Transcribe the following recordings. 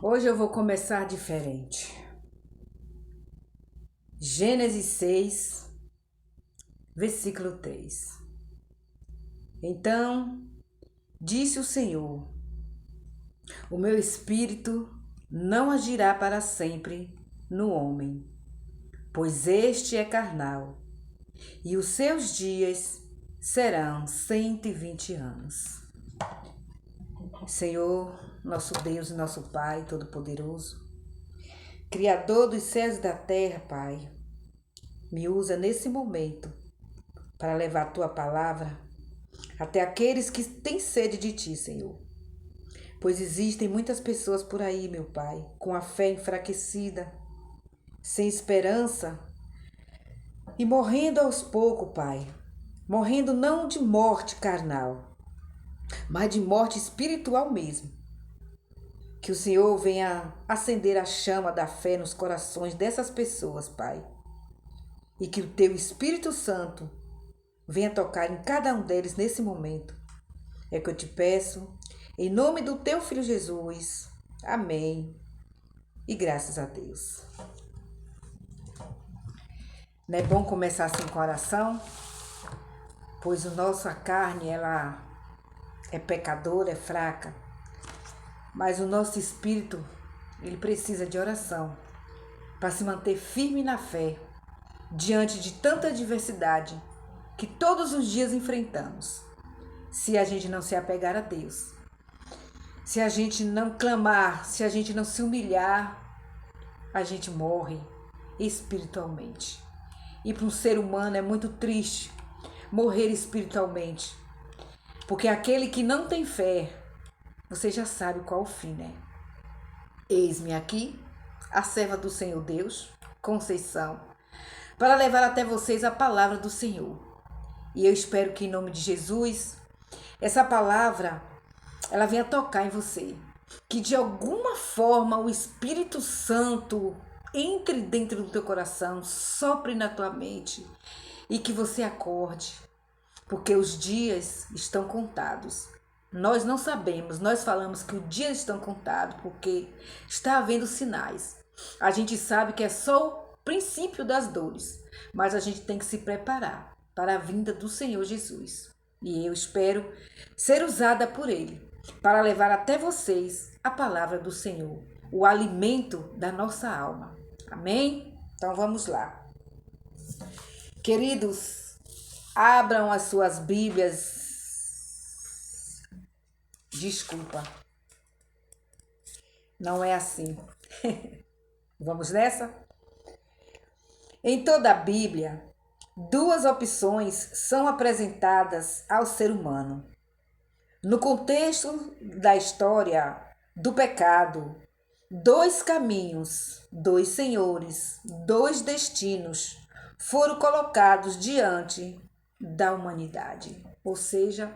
Hoje eu vou começar diferente. Gênesis 6, versículo 3. Então disse o Senhor: o meu espírito não agirá para sempre no homem, pois este é carnal, e os seus dias serão 120 anos. Senhor, nosso Deus e nosso Pai Todo-Poderoso, Criador dos céus e da terra, Pai, me usa nesse momento para levar a Tua palavra até aqueles que têm sede de Ti, Senhor. Pois existem muitas pessoas por aí, meu Pai, com a fé enfraquecida, sem esperança e morrendo aos poucos, Pai. Morrendo não de morte carnal, mas de morte espiritual mesmo. Que o Senhor venha acender a chama da fé nos corações dessas pessoas, Pai. E que o Teu Espírito Santo venha tocar em cada um deles nesse momento. É o que eu te peço, em nome do Teu Filho Jesus. Amém. E graças a Deus. Não é bom começar assim com oração? Pois a nossa carne, ela é pecadora, é fraca. Mas o nosso espírito, ele precisa de oração para se manter firme na fé diante de tanta adversidade que todos os dias enfrentamos. Se a gente não se apegar a Deus, se a gente não clamar, se a gente não se humilhar, a gente morre espiritualmente. E para um ser humano é muito triste morrer espiritualmente, porque aquele que não tem fé, você já sabe qual o fim, né? Eis-me aqui, a serva do Senhor Deus, Conceição, para levar até vocês a palavra do Senhor. E eu espero que em nome de Jesus, essa palavra, ela venha tocar em você. Que de alguma forma o Espírito Santo entre dentro do teu coração, sopre na tua mente e que você acorde, porque os dias estão contados. Nós não sabemos, nós falamos que os dias estão contados porque está havendo sinais. A gente sabe que é só o princípio das dores, mas a gente tem que se preparar para a vinda do Senhor Jesus. E eu espero ser usada por Ele para levar até vocês a palavra do Senhor, o alimento da nossa alma. Amém? Então vamos lá. Queridos, abram as suas Bíblias. Desculpa, não é assim. Vamos nessa? Em toda a Bíblia, duas opções são apresentadas ao ser humano. No contexto da história do pecado, dois caminhos, dois senhores, dois destinos foram colocados diante da humanidade. Ou seja,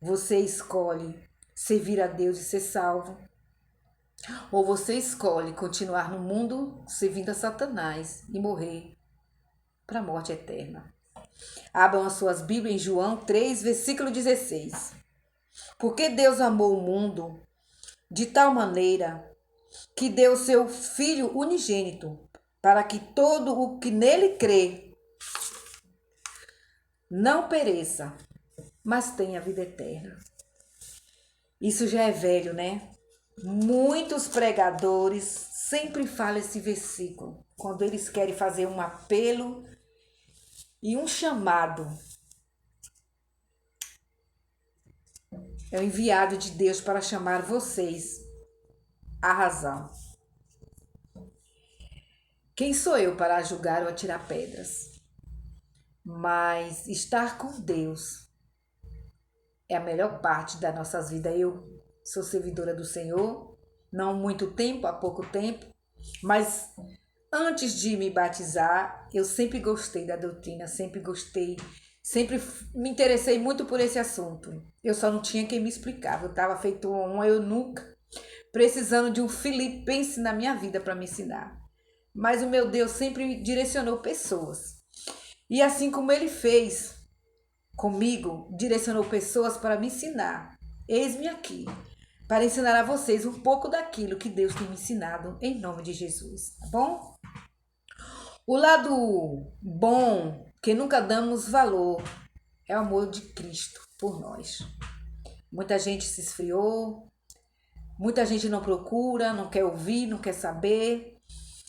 você escolhe servir a Deus e ser salvo, ou você escolhe continuar no mundo servindo a Satanás e morrer para a morte eterna. Abram as suas Bíblias em João 3, versículo 16. Porque Deus amou o mundo de tal maneira que deu seu Filho unigênito, para que todo o que nele crê não pereça, mas tenha vida eterna. Isso já é velho, né? Muitos pregadores sempre falam esse versículo quando eles querem fazer um apelo e um chamado. É o enviado de Deus para chamar vocês à razão. Quem sou eu para julgar ou atirar pedras? Mas estar com Deus é a melhor parte das nossas vidas. Eu sou servidora do Senhor, não há muito tempo, há pouco tempo, mas antes de me batizar, eu sempre gostei da doutrina, sempre sempre me interessei muito por esse assunto. Eu só não tinha quem me explicava, eu estava feito uma eunuca, precisando de um filipense na minha vida para me ensinar. Mas o meu Deus sempre direcionou pessoas. E assim como Ele fez comigo, direcionou pessoas para me ensinar. Eis-me aqui, para ensinar a vocês um pouco daquilo que Deus tem me ensinado em nome de Jesus, tá bom? O lado bom, que nunca damos valor, é o amor de Cristo por nós. Muita gente se esfriou, muita gente não procura, não quer ouvir, não quer saber.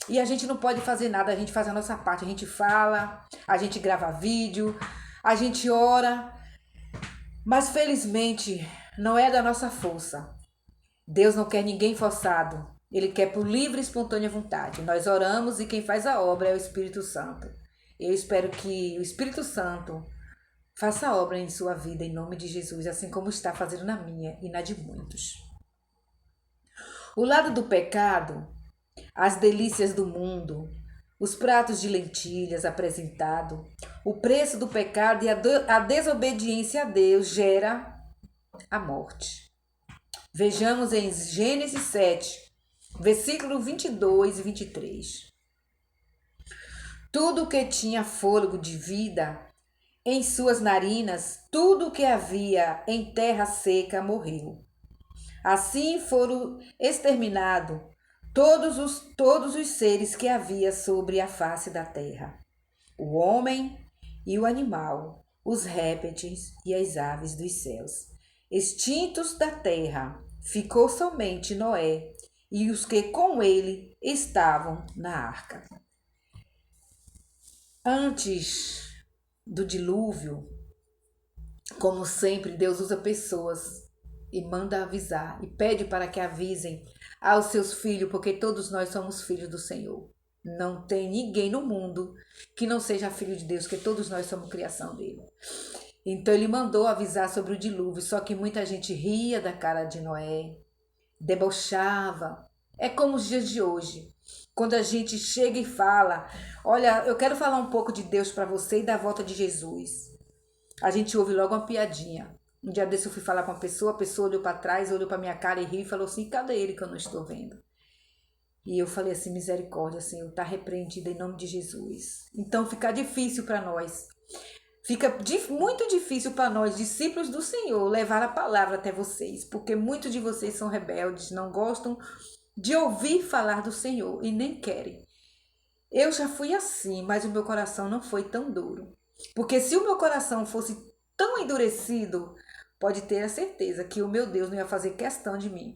E a gente não pode fazer nada, a gente faz a nossa parte, a gente fala, a gente grava vídeo, a gente ora, mas felizmente não é da nossa força. Deus não quer ninguém forçado, Ele quer por livre e espontânea vontade. Nós oramos e quem faz a obra é o Espírito Santo. Eu espero que o Espírito Santo faça a obra em sua vida, em nome de Jesus, assim como está fazendo na minha e na de muitos. O lado do pecado, as delícias do mundo, os pratos de lentilhas apresentados, o preço do pecado e a desobediência a Deus gera a morte. Vejamos em Gênesis 7, versículo 22 e 23. Tudo que tinha fôlego de vida em suas narinas, tudo que havia em terra seca morreu. Assim foram exterminados todos os seres que havia sobre a face da terra, o homem e o animal, os répteis e as aves dos céus. Extintos da terra, ficou somente Noé e os que com ele estavam na arca. Antes do dilúvio, como sempre, Deus usa pessoas e manda avisar e pede para que avisem aos seus filhos, porque todos nós somos filhos do Senhor. Não tem ninguém no mundo que não seja filho de Deus, porque todos nós somos criação dele. Então ele mandou avisar sobre o dilúvio, só que muita gente ria da cara de Noé, debochava. É como os dias de hoje, quando a gente chega e fala, olha, eu quero falar um pouco de Deus para você e da volta de Jesus. A gente ouve logo uma piadinha. Um dia desse eu fui falar com uma pessoa, a pessoa olhou para trás, olhou para minha cara e riu e falou assim, cadê ele que eu não estou vendo? E eu falei assim, misericórdia, Senhor, está repreendido em nome de Jesus. Então fica difícil para nós. Fica muito difícil para nós, discípulos do Senhor, levar a palavra até vocês, porque muitos de vocês são rebeldes, não gostam de ouvir falar do Senhor e nem querem. Eu já fui assim, mas o meu coração não foi tão duro. Porque se o meu coração fosse tão endurecido, pode ter a certeza que o meu Deus não ia fazer questão de mim.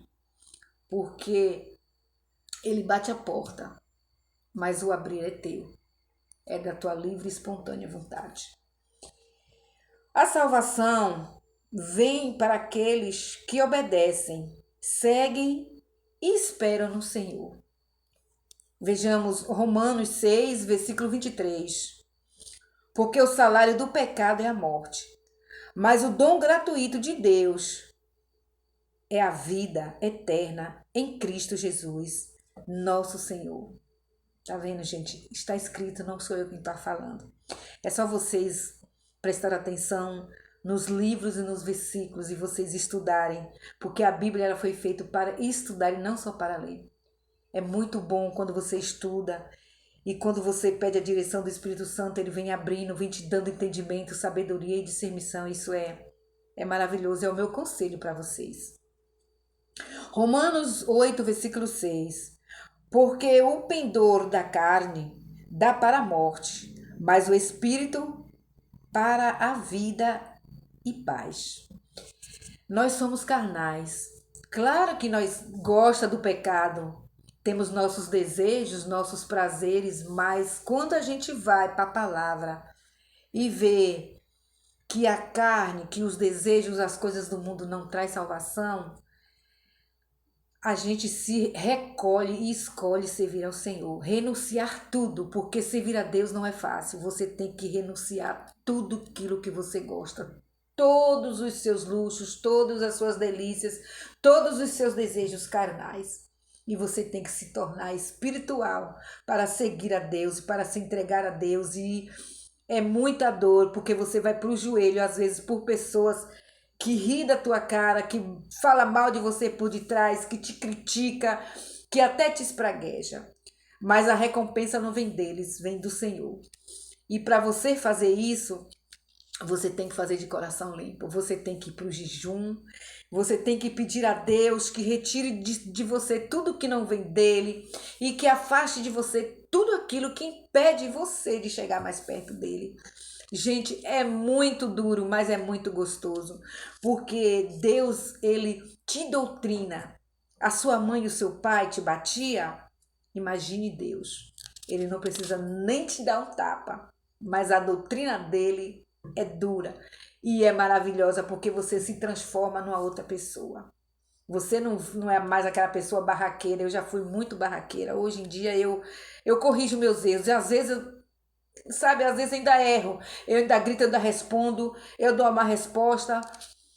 Porque ele bate a porta, mas o abrir é teu. É da tua livre e espontânea vontade. A salvação vem para aqueles que obedecem, seguem e esperam no Senhor. Vejamos Romanos 6, versículo 23. Porque o salário do pecado é a morte, mas o dom gratuito de Deus é a vida eterna em Cristo Jesus, nosso Senhor. Tá vendo, gente? Está escrito, não sou eu quem está falando. É só vocês prestar atenção nos livros e nos versículos e vocês estudarem, porque a Bíblia ela foi feita para estudar e não só para ler. É muito bom quando você estuda e quando você pede a direção do Espírito Santo, ele vem abrindo, vem te dando entendimento, sabedoria e discernimento. Isso é maravilhoso, é o meu conselho para vocês. Romanos 8, versículo 6. Porque o pendor da carne dá para a morte, mas o Espírito para a vida e paz. Nós somos carnais. Claro que nós gosta do pecado, temos nossos desejos, nossos prazeres, mas quando a gente vai para a palavra e vê que a carne, que os desejos, as coisas do mundo não traz salvação, a gente se recolhe e escolhe servir ao Senhor, renunciar tudo, porque servir a Deus não é fácil. Você tem que renunciar tudo aquilo que você gosta, todos os seus luxos, todas as suas delícias, todos os seus desejos carnais. E você tem que se tornar espiritual para seguir a Deus, para se entregar a Deus. E é muita dor, porque você vai para o joelho, às vezes, por pessoas que ri da tua cara, que fala mal de você por detrás, que te critica, que até te espragueja. Mas a recompensa não vem deles, vem do Senhor. E para você fazer isso, você tem que fazer de coração limpo, você tem que ir para o jejum, você tem que pedir a Deus que retire de você tudo que não vem dele e que afaste de você tudo aquilo que impede você de chegar mais perto dele. Gente, é muito duro, mas é muito gostoso, porque Deus, ele te doutrina. A sua mãe e o seu pai te batia? Imagine Deus. Ele não precisa nem te dar um tapa, mas a doutrina dele é dura e é maravilhosa porque você se transforma numa outra pessoa. Você não é mais aquela pessoa barraqueira. Eu já fui muito barraqueira. Hoje em dia eu corrijo meus erros. E às vezes, às vezes ainda erro. Eu ainda grito, eu ainda respondo, eu dou uma resposta.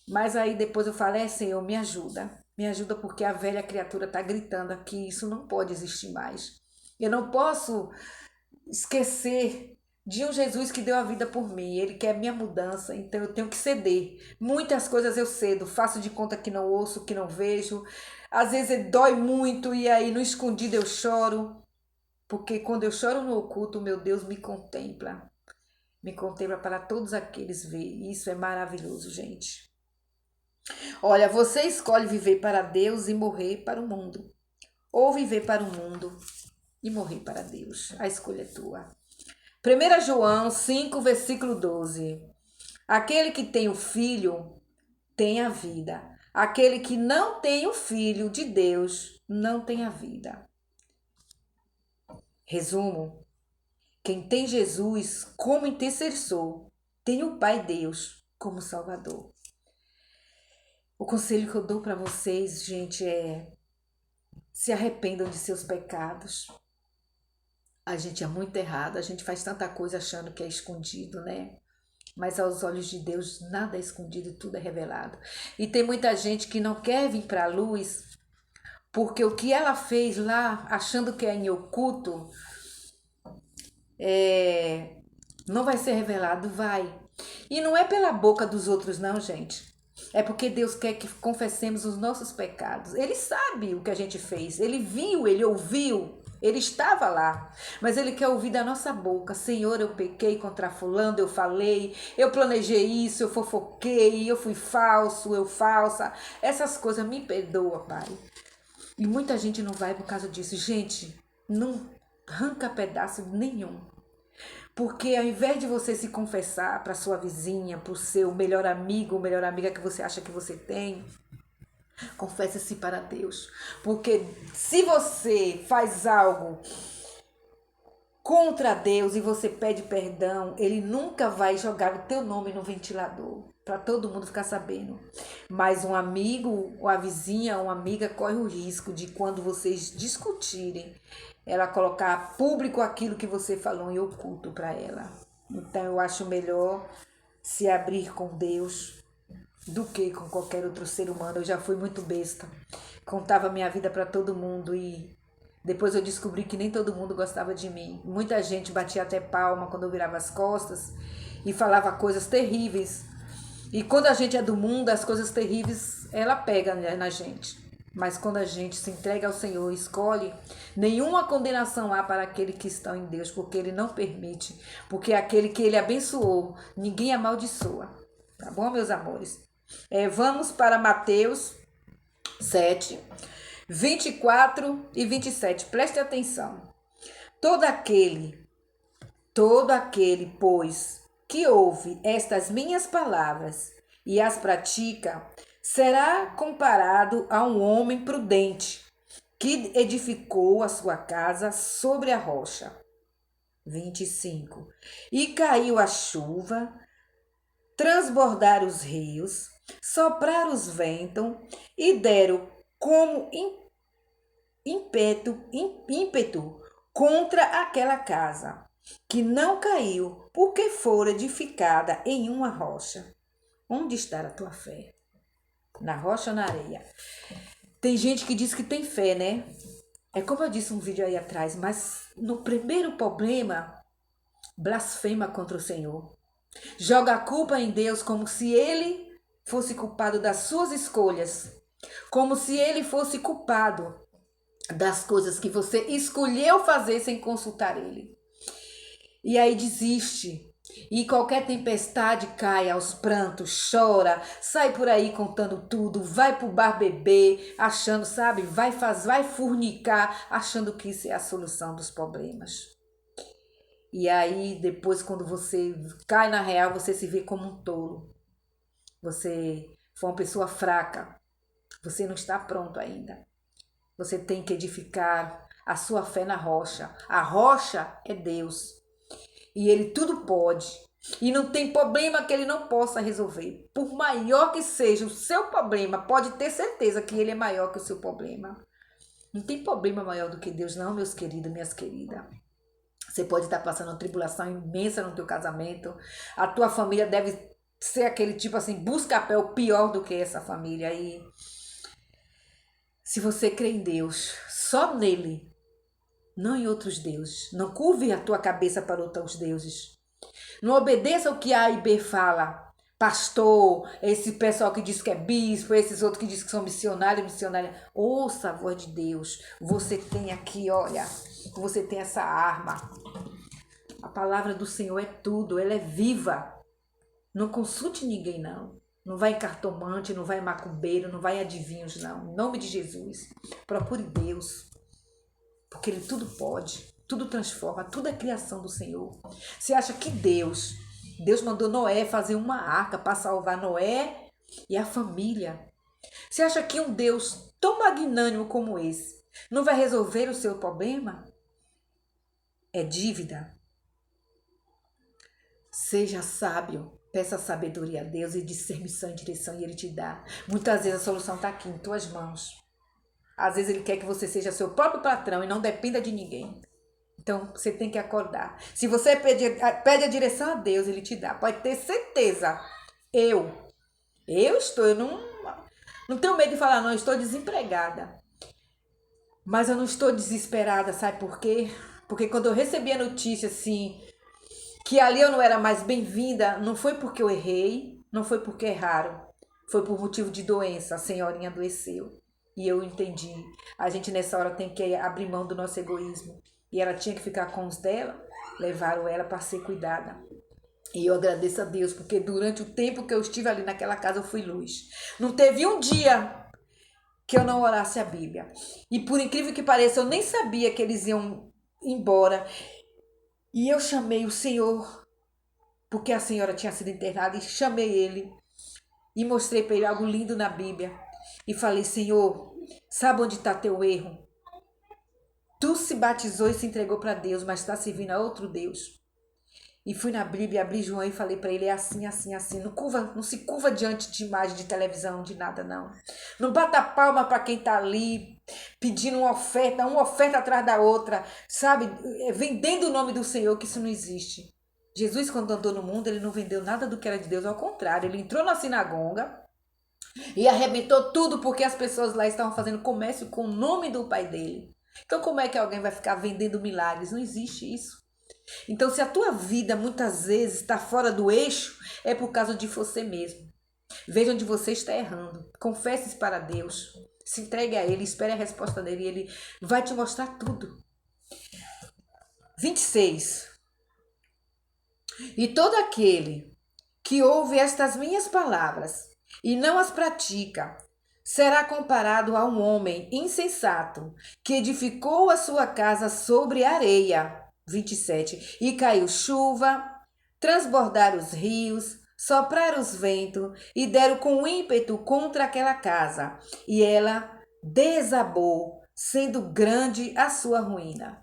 Mas aí depois eu falo, Senhor, me ajuda. Me ajuda porque a velha criatura está gritando aqui. Isso não pode existir mais. Eu não posso esquecer de um Jesus que deu a vida por mim. Ele quer minha mudança, então eu tenho que ceder. Muitas coisas eu cedo, faço de conta que não ouço, que não vejo. Às vezes dói muito e aí no escondido eu choro. Porque quando eu choro no oculto, meu Deus me contempla. Me contempla para todos aqueles ver. Isso é maravilhoso, gente. Olha, você escolhe viver para Deus e morrer para o mundo. Ou viver para o mundo e morrer para Deus. A escolha é tua. 1 João 5, versículo 12. Aquele que tem o Filho tem a vida. Aquele que não tem o Filho de Deus não tem a vida. Resumo: quem tem Jesus como intercessor tem o Pai Deus como Salvador. O conselho que eu dou para vocês, gente, é: se arrependam de seus pecados. A gente é muito errado, a gente faz tanta coisa achando que é escondido, né? Mas aos olhos de Deus nada é escondido, tudo é revelado. E tem muita gente que não quer vir para a luz porque o que ela fez lá, achando que é em oculto, não vai ser revelado, vai. E não é pela boca dos outros não, gente. É porque Deus quer que confessemos os nossos pecados. Ele sabe o que a gente fez, ele viu, ele ouviu. Ele estava lá, mas ele quer ouvir da nossa boca: Senhor, eu pequei contra fulano, eu falei, eu planejei isso, eu fofoquei, eu fui falso, eu falsa. Essas coisas, me perdoa, Pai. E muita gente não vai por causa disso. Gente, não arranca pedaço nenhum. Porque ao invés de você se confessar para sua vizinha, para o seu melhor amigo ou melhor amiga que você acha que você tem, confesse-se para Deus. Porque se você faz algo contra Deus e você pede perdão, ele nunca vai jogar o teu nome no ventilador para todo mundo ficar sabendo. Mas um amigo, ou a vizinha, uma amiga corre o risco de, quando vocês discutirem, ela colocar público aquilo que você falou em oculto para ela. Então eu acho melhor se abrir com Deus do que com qualquer outro ser humano. Eu já fui muito besta, contava minha vida para todo mundo e depois eu descobri que nem todo mundo gostava de mim. Muita gente batia até palma quando eu virava as costas e falava coisas terríveis. E quando a gente é do mundo, as coisas terríveis, ela pega na gente. Mas quando a gente se entrega ao Senhor e escolhe, nenhuma condenação há para aquele que está em Deus, porque Ele não permite. Porque aquele que Ele abençoou, ninguém amaldiçoa. Tá bom, meus amores? Vamos para Mateus 7, 24 e 27. Preste atenção. Todo aquele, pois, que ouve estas minhas palavras e as pratica, será comparado a um homem prudente que edificou a sua casa sobre a rocha. 25. E caiu a chuva, transbordar os rios, soprar os ventos e deram como ímpeto contra aquela casa, que não caiu, porque fora edificada em uma rocha. Onde está a tua fé? Na rocha ou na areia? Tem gente que diz que tem fé, né? É como eu disse um vídeo aí atrás, mas no primeiro problema, blasfema contra o Senhor. Joga a culpa em Deus como se Ele fosse culpado das suas escolhas. Como se Ele fosse culpado das coisas que você escolheu fazer sem consultar Ele. E aí desiste. E qualquer tempestade cai aos prantos, chora, sai por aí contando tudo, vai pro bar beber, achando, sabe, vai fornicar, achando que isso é a solução dos problemas. E aí, depois, quando você cai na real, você se vê como um tolo. Você foi uma pessoa fraca. Você não está pronto ainda. Você tem que edificar a sua fé na rocha. A rocha é Deus. E Ele tudo pode. E não tem problema que Ele não possa resolver. Por maior que seja o seu problema, pode ter certeza que Ele é maior que o seu problema. Não tem problema maior do que Deus, não, meus queridos, minhas queridas. Você pode estar passando uma tribulação imensa no teu casamento. A tua família deve ser aquele tipo assim, busca-pé pior do que essa família. E se você crê em Deus, só nele, não em outros deuses. Não curve a tua cabeça para outros deuses. Não obedeça o que A e B fala. Pastor, esse pessoal que diz que é bispo, esses outros que diz que são missionários, missionária. Ouça a voz de Deus. Você tem aqui, olha, você tem essa arma. A palavra do Senhor é tudo, ela é viva. Não consulte ninguém, não. Não vai em cartomante, não vai em macumbeiro, não vai em adivinhos, não. Em nome de Jesus. Procure Deus. Porque Ele tudo pode, tudo transforma, tudo é criação do Senhor. Você acha que Deus mandou Noé fazer uma arca para salvar Noé e a família? Você acha que um Deus tão magnânimo como esse não vai resolver o seu problema? É dívida. Seja sábio, peça sabedoria a Deus e discernimento em direção e Ele te dá. Muitas vezes a solução está aqui em tuas mãos. Às vezes Ele quer que você seja seu próprio patrão e não dependa de ninguém. Então você tem que acordar. Se você pede a direção a Deus, Ele te dá. Pode ter certeza. Eu não tenho medo de falar, não, eu estou desempregada. Mas eu não estou desesperada, sabe por quê? Porque quando eu recebi a notícia assim, que ali eu não era mais bem-vinda, não foi porque eu errei, não foi porque erraram, foi por motivo de doença, a senhorinha adoeceu. E eu entendi, a gente nessa hora tem que abrir mão do nosso egoísmo. E ela tinha que ficar com os dela, levaram ela para ser cuidada. E eu agradeço a Deus, porque durante o tempo que eu estive ali naquela casa, eu fui luz. Não teve um dia que eu não orasse a Bíblia. E por incrível que pareça, eu nem sabia que eles iam embora. E eu chamei o Senhor, porque a senhora tinha sido internada, e chamei ele e mostrei para ele algo lindo na Bíblia. E falei, Senhor, sabe onde está teu erro? Tu se batizou e se entregou para Deus, mas está servindo a outro Deus. E fui na Bíblia, abri João e falei para ele, é assim, assim, assim. Não se curva diante de imagem de televisão, de nada, não. Não bata palma para quem está ali pedindo uma oferta atrás da outra, sabe? Vendendo o nome do Senhor, que isso não existe. Jesus, quando andou no mundo, ele não vendeu nada do que era de Deus, ao contrário. Ele entrou na sinagoga e arrebentou tudo porque as pessoas lá estavam fazendo comércio com o nome do pai dele. Então como é que alguém vai ficar vendendo milagres? Não existe isso. Então se a tua vida muitas vezes está fora do eixo, é por causa de você mesmo. Veja onde você está errando. Confesse para Deus. Se entregue a Ele, espere a resposta dele e Ele vai te mostrar tudo. 26. E todo aquele que ouve estas minhas palavras e não as pratica, será comparado a um homem insensato que edificou a sua casa sobre areia. 27. E caiu chuva, transbordaram os rios, sopraram os ventos e deram com ímpeto contra aquela casa. E ela desabou, sendo grande a sua ruína.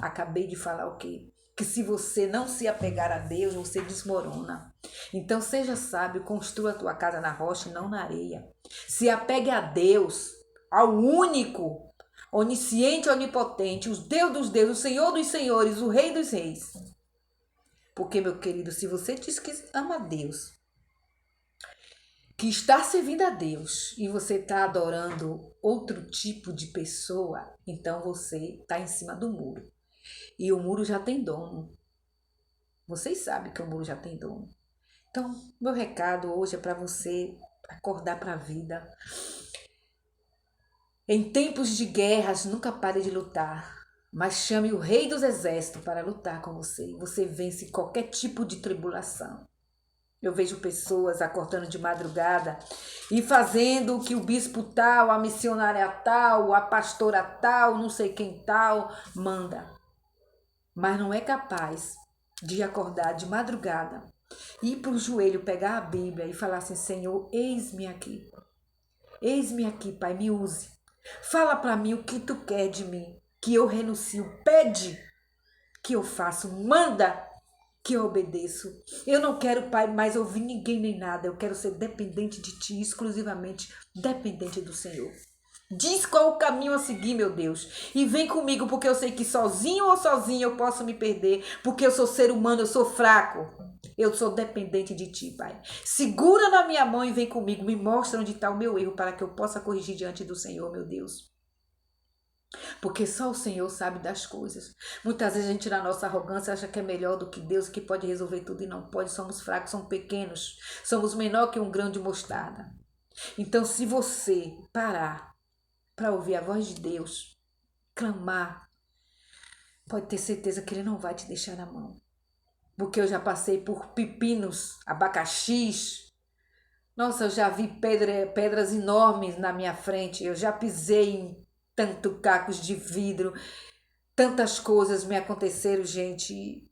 Acabei de falar o quê? Que se você não se apegar a Deus, você desmorona. Então seja sábio, construa a tua casa na rocha e não na areia. Se apegue a Deus, ao único, onisciente, onipotente, o Deus dos deuses, o Senhor dos senhores, o Rei dos reis. Porque, meu querido, se você diz que ama a Deus, que está servindo a Deus e você está adorando outro tipo de pessoa, então você está em cima do muro. E o muro já tem dono. Vocês sabem que o muro já tem dono. Então, meu recado hoje é para você acordar para a vida. Em tempos de guerras, nunca pare de lutar. mas chame o Rei dos Exércitos para lutar com você. Você vence qualquer tipo de tribulação. Eu vejo pessoas acordando de madrugada e fazendo o que o bispo tal, a missionária tal, a pastora tal, não sei quem tal, manda. Mas não é capaz de acordar de madrugada, ir para o joelho, pegar a Bíblia e falar assim: Senhor, eis-me aqui. Eis-me aqui, Pai, me use. Fala para mim o que tu quer de mim, que eu renuncio. Pede que eu faço, manda que eu obedeço. Eu não quero, Pai, mais ouvir ninguém nem nada. Eu quero ser dependente de Ti, exclusivamente dependente do Senhor. Diz qual o caminho a seguir, meu Deus. E vem comigo, porque eu sei que sozinho ou sozinha eu posso me perder. Porque eu sou ser humano, eu sou fraco. Eu sou dependente de Ti, Pai. Segura na minha mão e vem comigo. Me mostra onde está o meu erro para que eu possa corrigir diante do Senhor, meu Deus. Porque só o Senhor sabe das coisas. Muitas vezes a gente, na nossa arrogância, acha que é melhor do que Deus, que pode resolver tudo e não pode. Somos fracos, somos pequenos. Somos menor que um grão de mostarda. Então, se você parar para ouvir a voz de Deus, clamar, pode ter certeza que Ele não vai te deixar na mão. Porque eu já passei por pepinos, abacaxis. Nossa, eu já vi pedras enormes na minha frente. Eu já pisei em tanto cacos de vidro. Tantas coisas me aconteceram, gente.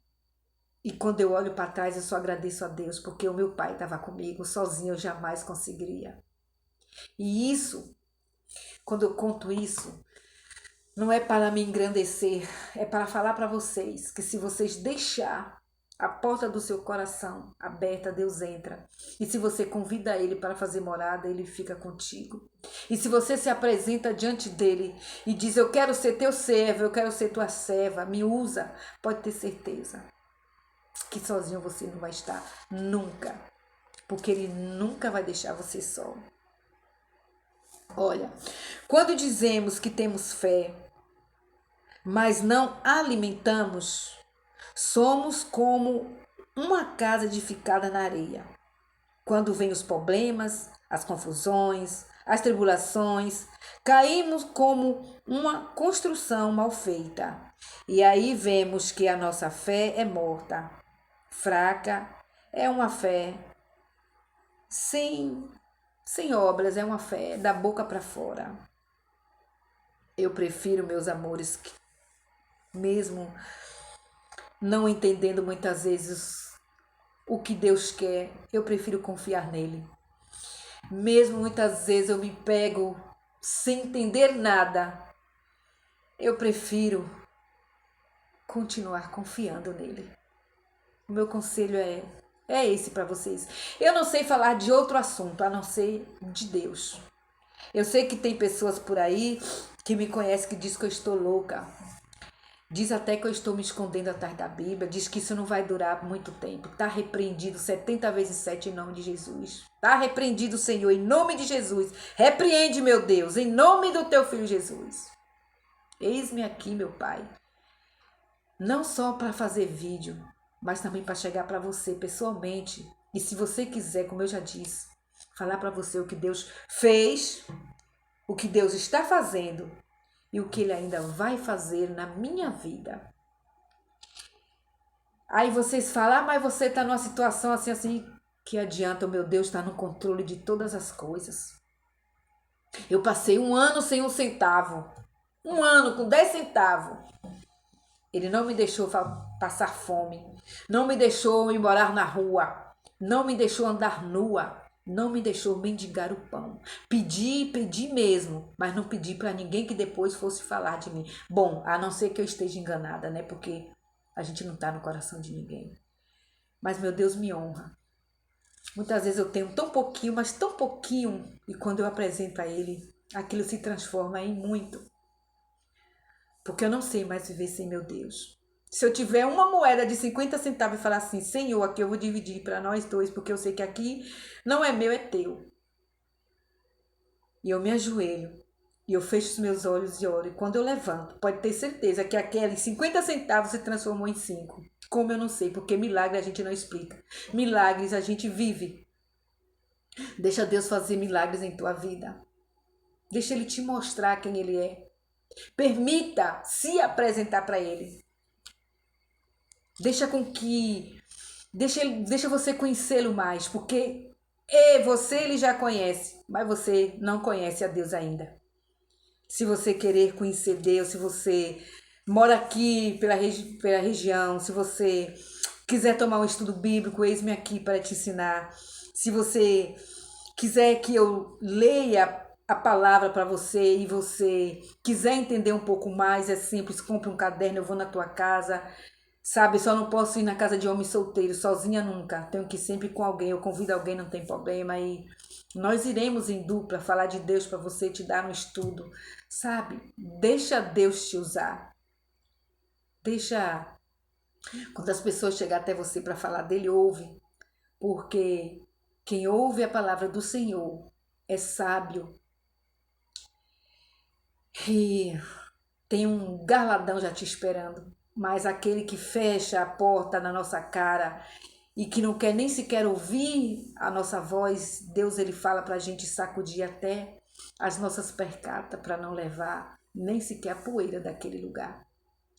E quando eu olho para trás, eu só agradeço a Deus, porque o meu pai estava comigo. Sozinho eu jamais conseguiria. E isso, quando eu conto isso, não é para me engrandecer, é para falar para vocês que se vocês deixar a porta do seu coração aberta, Deus entra. E se você convida Ele para fazer morada, Ele fica contigo. E se você se apresenta diante dEle e diz: eu quero ser teu servo, eu quero ser tua serva, me usa, pode ter certeza que sozinho você não vai estar nunca. Porque Ele nunca vai deixar você só. Olha, quando dizemos que temos fé, mas não alimentamos, somos como uma casa edificada na areia. Quando vêm os problemas, as confusões, as tribulações, caímos como uma construção mal feita. E aí vemos que a nossa fé é morta, fraca, é uma fé sem obras, é uma fé da boca para fora. Eu prefiro, meus amores, mesmo não entendendo muitas vezes o que Deus quer, eu prefiro confiar nele. Mesmo muitas vezes eu me pego sem entender nada, eu prefiro continuar confiando nele. O meu conselho é esse para vocês. Eu não sei falar de outro assunto a não ser de Deus. Eu sei que tem pessoas por aí que me conhecem que diz que eu estou louca. Diz até que eu estou me escondendo atrás da Bíblia. Diz que isso não vai durar muito tempo. Está repreendido 70 vezes 7 em nome de Jesus. Está repreendido, Senhor, em nome de Jesus. Repreende, meu Deus, em nome do teu Filho Jesus. Eis-me aqui, meu Pai. Não só para fazer vídeo, mas também para chegar para você pessoalmente. E se você quiser, como eu já disse, falar para você o que Deus fez, o que Deus está fazendo e o que Ele ainda vai fazer na minha vida. Aí vocês falam: mas você está numa situação assim, que adianta, o meu Deus está no controle de todas as coisas. Eu passei 1 ano sem 1 centavo. 1 ano com 10 centavos. Ele não me deixou passar fome. Não me deixou ir morar na rua. Não me deixou andar nua. Não me deixou mendigar o pão. Pedi mesmo, mas não pedi para ninguém que depois fosse falar de mim. Bom, a não ser que eu esteja enganada, né? Porque a gente não está no coração de ninguém. Mas meu Deus me honra. Muitas vezes eu tenho tão pouquinho, mas tão pouquinho, e quando eu apresento a Ele, aquilo se transforma em muito. Porque eu não sei mais viver sem meu Deus. Se eu tiver uma moeda de 50 centavos e falar assim: Senhor, aqui eu vou dividir para nós dois, porque eu sei que aqui não é meu, é teu. E eu me ajoelho, e eu fecho os meus olhos e oro. E quando eu levanto, pode ter certeza que aqueles 50 centavos se transformou em 5. Como eu não sei, porque milagre a gente não explica. Milagres a gente vive. Deixa Deus fazer milagres em tua vida. Deixa Ele te mostrar quem Ele é. Permita se apresentar para Ele. Deixa você conhecê-lo mais, porque ele já conhece, mas você não conhece a Deus ainda. Se você querer conhecer Deus, se você mora aqui pela região, se você quiser tomar um estudo bíblico, eis-me aqui para te ensinar. Se você quiser que eu leia a palavra para você e você quiser entender um pouco mais, é simples, compre um caderno, eu vou na tua casa. Sabe, só não posso ir na casa de homem solteiro, sozinha nunca. Tenho que ir sempre com alguém, eu convido alguém, não tem problema. E nós iremos em dupla falar de Deus para você, te dar um estudo. Sabe, deixa Deus te usar. Deixa, quando as pessoas chegarem até você para falar dele, ouve. Porque quem ouve a palavra do Senhor é sábio. E tem um galardão já te esperando. Mas aquele que fecha a porta na nossa cara e que não quer nem sequer ouvir a nossa voz, Deus ele fala para a gente sacudir até as nossas percatas para não levar nem sequer a poeira daquele lugar.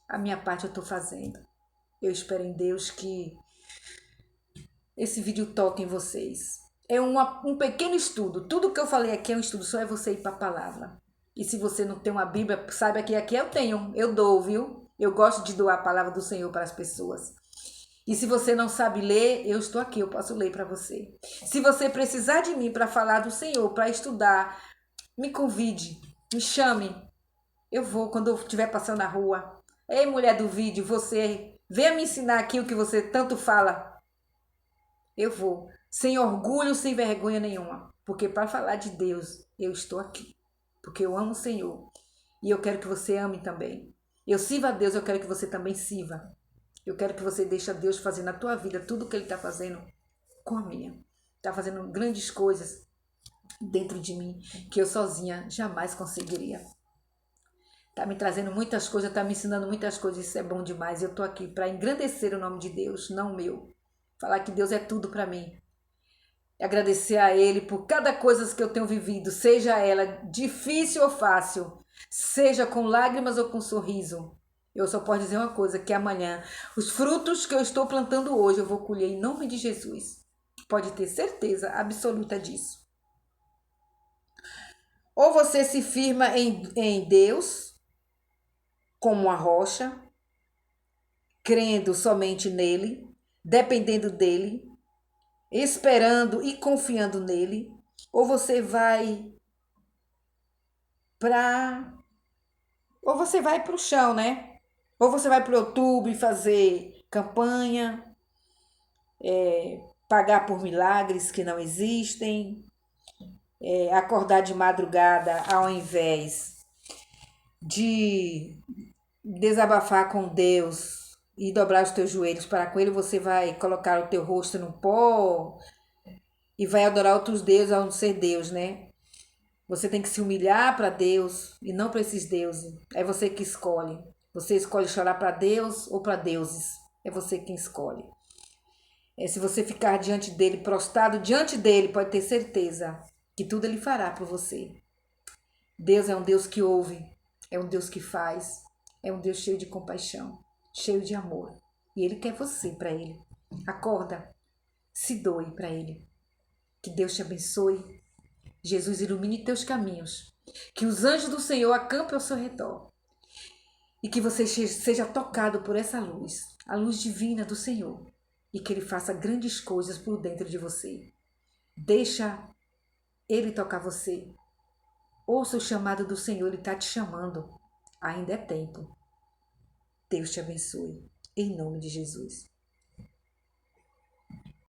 A minha parte eu estou fazendo. Eu espero em Deus que esse vídeo toque em vocês. É um pequeno estudo. Tudo que eu falei aqui é um estudo, só é você ir para a palavra. E se você não tem uma Bíblia, saiba que aqui eu tenho, eu dou, viu? Eu gosto de doar a palavra do Senhor para as pessoas. E se você não sabe ler, eu estou aqui, eu posso ler para você. Se você precisar de mim para falar do Senhor, para estudar, me convide, me chame. Eu vou quando eu estiver passando na rua. Ei, mulher do vídeo, você venha me ensinar aqui o que você tanto fala. Eu vou, sem orgulho, sem vergonha nenhuma. Porque para falar de Deus, eu estou aqui. Porque eu amo o Senhor. E eu quero que você ame também. Eu sirvo a Deus, eu quero que você também sirva. Eu quero que você deixe Deus fazer na tua vida tudo o que Ele está fazendo com a minha. Está fazendo grandes coisas dentro de mim que eu sozinha jamais conseguiria. Está me trazendo muitas coisas, está me ensinando muitas coisas, isso é bom demais. Eu estou aqui para engrandecer o nome de Deus, não o meu. Falar que Deus é tudo para mim. Agradecer a Ele por cada coisa que eu tenho vivido, seja ela difícil ou fácil, seja com lágrimas ou com sorriso. Eu só posso dizer uma coisa, que amanhã, os frutos que eu estou plantando hoje, eu vou colher em nome de Jesus. Pode ter certeza absoluta disso. Ou você se firma em Deus, como uma rocha, crendo somente nele, dependendo dele, esperando e confiando nele, ou você vai para o chão, né? Ou você vai para o YouTube fazer campanha, pagar por milagres que não existem, acordar de madrugada ao invés de desabafar com Deus e dobrar os teus joelhos para com Ele, você vai colocar o teu rosto no pó e vai adorar outros deuses a não ser Deus, né? Você tem que se humilhar para Deus e não para esses deuses. É você que escolhe. Você escolhe chorar para Deus ou para deuses. É você quem escolhe. Se você ficar diante dele, prostrado diante dele, pode ter certeza que tudo ele fará por você. Deus é um Deus que ouve, é um Deus que faz, é um Deus cheio de compaixão, cheio de amor. E Ele quer você para Ele. Acorda, se doe para Ele. Que Deus te abençoe. Jesus ilumine teus caminhos. Que os anjos do Senhor acampem ao seu redor. E que você seja tocado por essa luz, a luz divina do Senhor. E que Ele faça grandes coisas por dentro de você. Deixa Ele tocar você. Ouça o chamado do Senhor, Ele está te chamando. Ainda é tempo. Deus te abençoe. Em nome de Jesus.